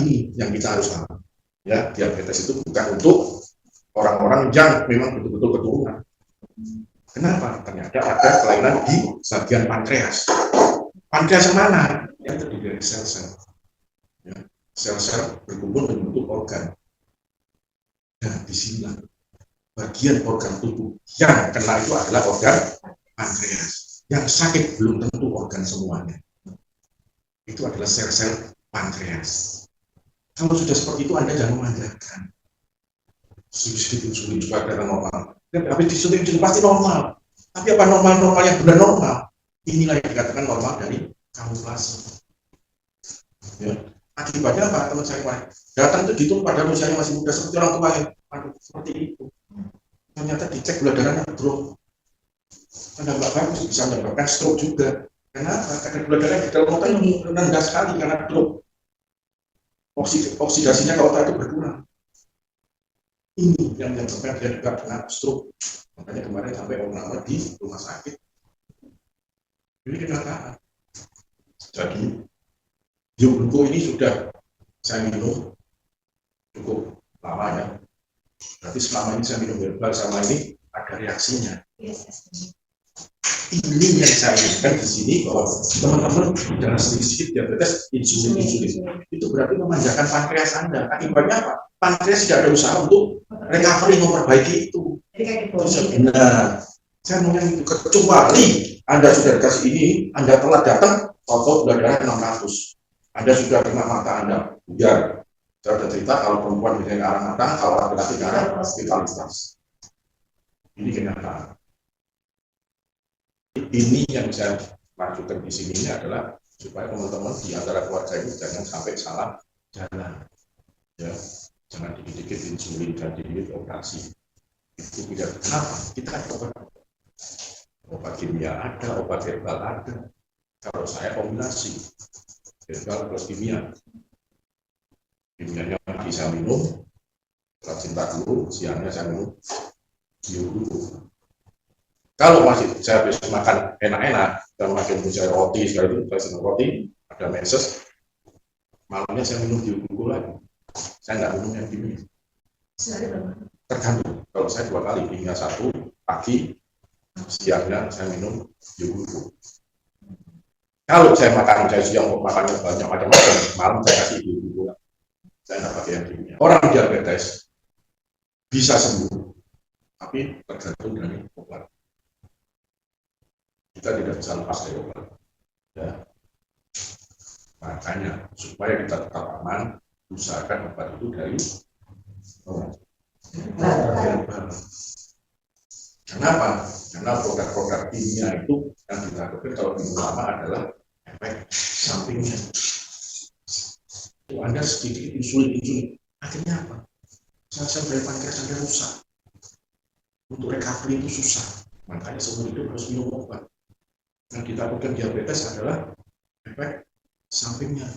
ini yang kita harus tahu. Ya, diabetes itu bukan untuk orang-orang yang memang betul-betul keturunan. Kenapa? Ternyata ada kelainan di bagian pankreas. Pankreas yang mana? Yang terdiri dari sel-sel. Ya, sel-sel berkumpul membentuk organ. Dan di sini bagian organ tubuh yang kena itu adalah organ pankreas. Yang sakit belum tentu organ semuanya. Itu adalah sel-sel pankreas. Kalau sudah seperti itu, Anda jangan memanjakan. Sedikit insulin juga ada normal. Habis disuntik insulin pasti normal. Tapi apa normal-normal yang benar normal? Inilah yang dikatakan normal dari kamuflase. Ya. Akibatnya apa? Teman saya kemarin datang itu gitu pada usianya masih muda seperti orang tua yang seperti itu. Ternyata dicek gula darahnya drop. Anda nggak bagus bisa menyebabkan stroke juga. Kenapa? Karena gula darah di dalam otak itu rendah sekali karena drop. Oksidasinya ke otak itu berkurang. Ini yang menyebabkan dia juga kena stroke. Makanya kemarin sampai orang di rumah sakit. Ini kenyataan. Jadi Biogloko ini sudah saya minum cukup lama ya. Berarti selama ini saya minum herbal sama ini ada reaksinya. Ini yang saya inginkan di sini bahwa teman-teman jangan sedikit-sedikit diabetes insulin. Itu berarti memanjakan pankreas Anda. Akibatnya apa? Pankreas tidak ada usaha untuk recovery memperbaiki itu. Nah, saya mau yang itu kecuali Anda sudah dikasih ini, Anda telah datang, foto gula darah 600. Anda sudah kena mata Anda, biar saya sudah cerita kalau perempuan biasanya ke arah mata, kalau laki-laki ke arah vitalitas. Ini kenyataan. Ini yang saya maksudkan di sini adalah supaya teman-teman di antara keluarga ini jangan sampai salah jalan. Ya, jangan dikit-dikit insulin dan dikit operasi. Itu tidak. Kenapa? Kita ada obat kimia ada, obat herbal ada. Kalau saya kombinasi herbal plus kimia. Kimianya bisa minum, setelah cinta dulu, siangnya saya minum Biogloko. Kalau masih saya bisa makan enak-enak, dan makin saya roti, sekali itu saya senang roti, ada meses, malamnya saya minum Biogloko lagi. Saya nggak minum yang kimia. Tergantung. Kalau saya 2 kali, kimia 1 pagi, siangnya saya minum Biogloko. Kalau saya makan, saya siang makannya banyak macam-macam, malam saya kasih Biogloko. Saya nggak pakai yang kimia. Orang diabetes bisa sembuh, tapi tergantung dari obat. Kita tidak bisa lepas dari obat. Ya. Makanya supaya kita tetap aman, usahakan obat itu dari herbal. Kenapa? Karena produk-produk kimia itu yang ditakutkan kalau minum lama adalah efek sampingnya. Anda sedikit insulin, akhirnya apa? Sel-sel dari pankreas Anda rusak. Untuk recovery itu susah. Makanya seumur hidup harus minum obat. Yang ditakutkan diabetes adalah efek sampingnya.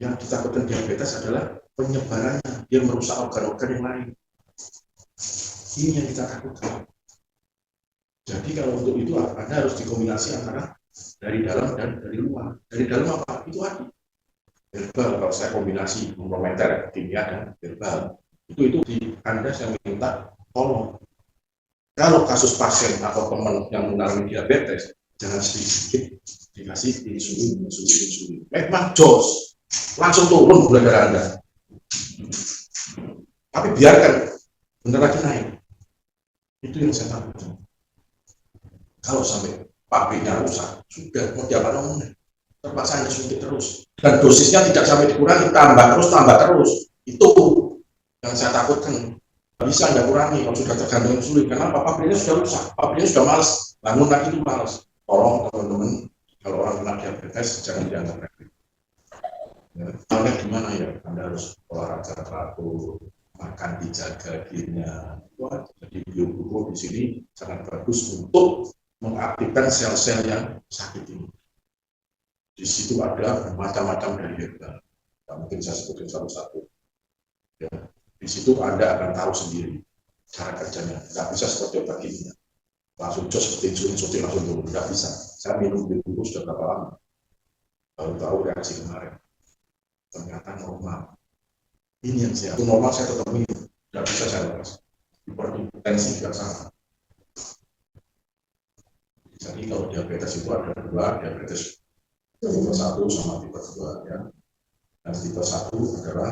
Yang ditakutkan diabetes adalah penyebarannya. Dia merusak organ-organ yang lain. Ini yang kita takutkan. Jadi kalau untuk itu Anda harus dikombinasi antara dari dalam dan dari luar. Dari dalam apa? Itu tadi. Herbal, kalau saya kombinasi komplementer kimia dan herbal. Itu di Anda saya minta tolong. Kalau kasus pasien atau teman yang mengalami diabetes, jangan sedikit dikasih insulin. Memang jos, langsung turun gula darah Anda. Tapi biarkan, bentar lagi naik. Itu yang saya takutkan. Kalau sampai pabriknya rusak, sudah mau diapain namanya? Terpaksa Anda suntik terus. Dan dosisnya tidak sampai dikurangi, tambah terus. Itu yang saya takutkan. Bisa Anda kurangi kalau sudah tergantung insulin. Kenapa? Pabriknya sudah rusak, pabriknya sudah malas. Bangun lagi itu malas. Tolong teman-teman, kalau orang kena diabetes jangan dianggap remeh. Anda gimana ya? Anda harus olahraga teratur, makan dijaga gizinya. Jadi Biogloko di sini sangat bagus untuk mengaktifkan sel-sel yang sakit ini. Di situ ada macam-macam dari herbal. Mungkin saya sebutkan satu-satu. Ya. Di situ Anda akan tahu sendiri cara kerjanya. Tidak bisa seperti obat kimia. Langsung jos seperti insulin langsung turun. Tidak bisa. Saya minum Biogloko sudah berapa lama. Baru tahu reaksi kemarin. ternyata normal. Ini yang saya, normal saya tetap minum, tidak bisa saya lepas. Hipertensi juga sama. Jadi kalau diabetes itu ada dua, diabetes tipe 1 sama tipe 2 ya. Dan tipe 1 adalah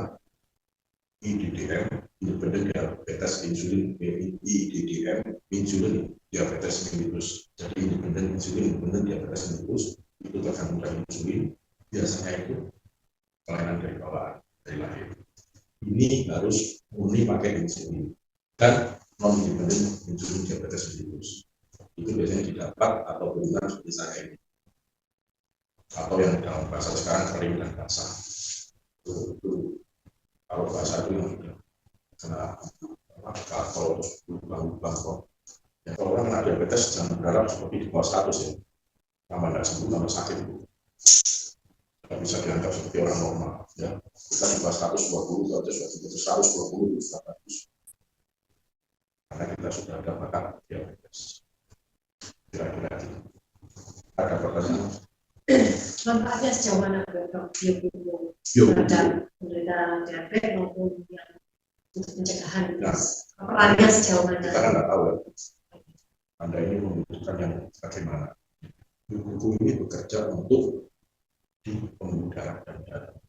IDDM, independent diabetes insulin, IDDM, insulin diabetes mellitus. Jadi independent insulin, independent diabetes mellitus itu tergantung dari insulin. Biasanya itu kelainan dari bawaan, dari lahir. Ini harus murni pakai insulin dan non independent insulin diabetes mellitus. Itu biasanya didapat atau bukan seperti saya ini, atau yang dalam bahasa sekarang kering dan basah. Itu kalau bahasa itu yang tidak kena kalau terus lubang kok. Ya, kalau orang kena diabetes jangan berharap seperti di bawah 100 ya, tambah tidak sembuh tambah sakit itu tidak bisa dianggap seperti orang normal ya. Kita di bawah 120 atau 120 itu sudah bagus karena kita sudah ada bakat diabetes. Kira-kira itu ada pertanyaan. Manfaatnya sejauh mana dok biobuku terhadap penderita diabetes maupun yang untuk pencegahan? Nah, perannya sejauh mana? Kita kan nggak tahu ya. Anda ini membutuhkan yang bagaimana. Biobuku ini bekerja untuk di pembuluh darah dan jantung.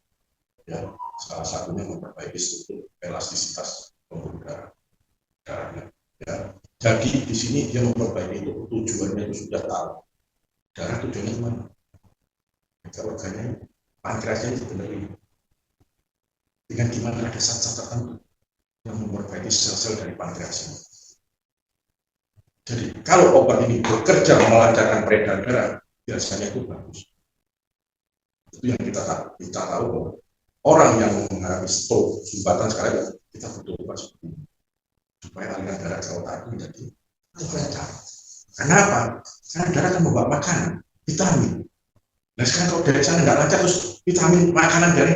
Ya, salah satunya memperbaiki struktur elastisitas pembuluh darahnya. Ya, jadi di sini dia memperbaiki itu, tujuannya itu sudah tahu. Darah tujuannya kemana? Organnya, pankreasnya dibenerin. Dengan gimana ada zat-zat tertentu yang memperbaiki sel-sel dari pankreasnya. Jadi kalau obat ini bekerja melancarkan peredaran darah, biasanya itu bagus. Itu yang kita tahu bahwa orang yang mengalami stroke sumbatan sekarang kita butuh obat seperti ini supaya aliran darah ke otak itu menjadi lancar. Kenapa? Karena darah akan membawa makanan, vitamin. Nah sekarang kalau dari sana nggak lancar, terus vitamin makanan dari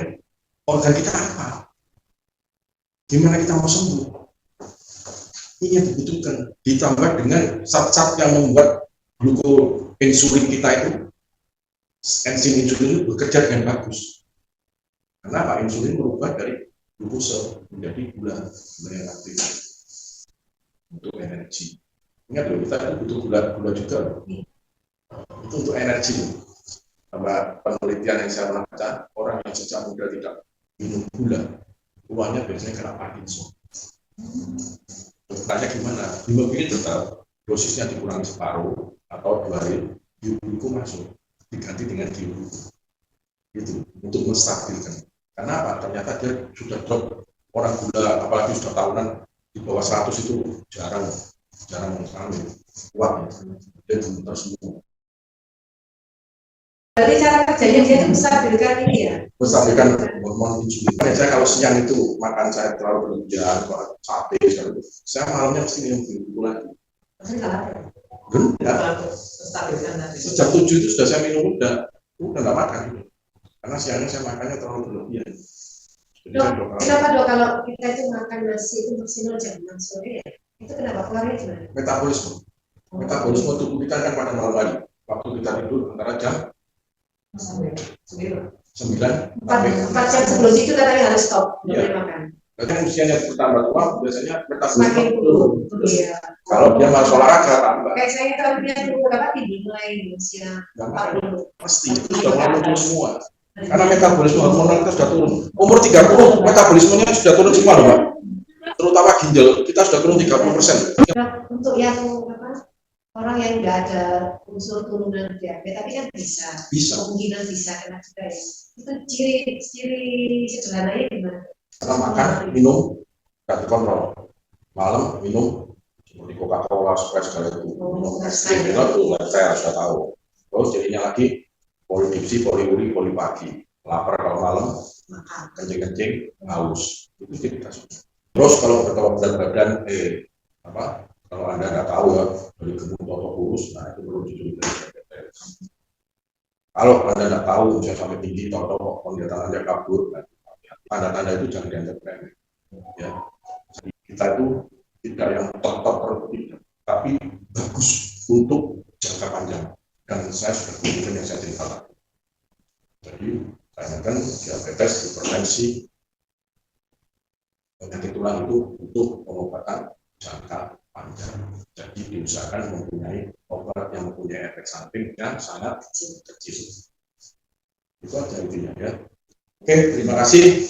organ kita apa? Gimana kita mau sembuh? Ini yang dibutuhkan. Ditambah dengan zat-zat yang membuat glukoinsulin kita itu, enzim insulin itu bekerja dengan bagus. Kenapa? Insulin berubah dari glukosa menjadi gula yang aktif untuk energi. Ingat loh, kita butuh gula juga. Itu untuk energi. Sama penelitian yang saya pernah baca, orang yang sejak muda tidak minum gula, tuanya biasanya kena Parkinson. Tanya gimana? Dimobilin tetap dosisnya dikurangi separuh atau 2 hari, biobuku masuk, diganti dengan biobuku. Itu untuk menstabilkan. Karena apa? Ternyata dia sudah drop orang gula, apalagi sudah tahunan di bawah 100 itu jarang sekali kuat ya. Dia gemetar semua. Berarti cara kerjanya dia itu menstabilkan ini ya? Menstabilkan hormon insulin. Saya kalau siang itu makan saya terlalu berlebihan, sate, saya malamnya mesti minum biobuku lagi. Enggak. Sejak 7 itu sudah saya minum udah nggak makan. Karena siangnya saya makannya terlalu berlebihan. Kenapa dok kalau kita itu makan nasi itu maksimal jam 6 sore ya? Itu kenapa? Keluarnya gimana? Metabolisme tubuh kita kan pada malam hari. Waktu kita tidur antara jam 9 4 jam sebelum itu katanya harus stop, boleh makan. Berarti usianya bertambah tua, biasanya semakin turun. Iya. Kalau dia malas olahraga tambah. Kayak saya kalau dia turun berapa tidur mulai usia 40. Pasti itu sudah mulai semua. Karena metabolisme hormonal kita sudah turun. Umur 30 metabolismenya sudah turun semua loh, Pak. Terutama ginjal kita sudah turun 30%. Untuk yang orang yang nggak ada unsur turunan diabetes tapi kan bisa. Kemungkinan bisa kena juga ya. Itu ciri sederhananya gimana? Karena makan, minum, nggak dikontrol. Malam minum seperti Coca-Cola, Sprite segala itu. Minum itu saya sudah tahu. Terus jadinya lagi polidipsi, poliuri, polipagi. Lapar kalau malam, kencing-kencing, haus. Itu kita sudah. Terus kalau berat badan, kalau Anda nggak tahu ya, dari gemuk atau kurus, nah itu perlu dicurigai. Kalau Anda nggak tahu, misalnya sampai tinggi, atau kelihatan Anda kabur, nah, tanda-tanda itu jangan dianggap remeh. Ya, jadi kita itu tidak yang top produktif, tapi bagus untuk jangka panjang. Dan saya sudah menunjukkan yang saya ceritakan. Jadi Karena kan diabetes, hipertensi, penyakit tulang itu butuh pengobatan jangka panjang. Jadi diusahakan mempunyai obat yang mempunyai efek samping yang sangat kecil. Itu aja intinya ya. Oke, terima kasih.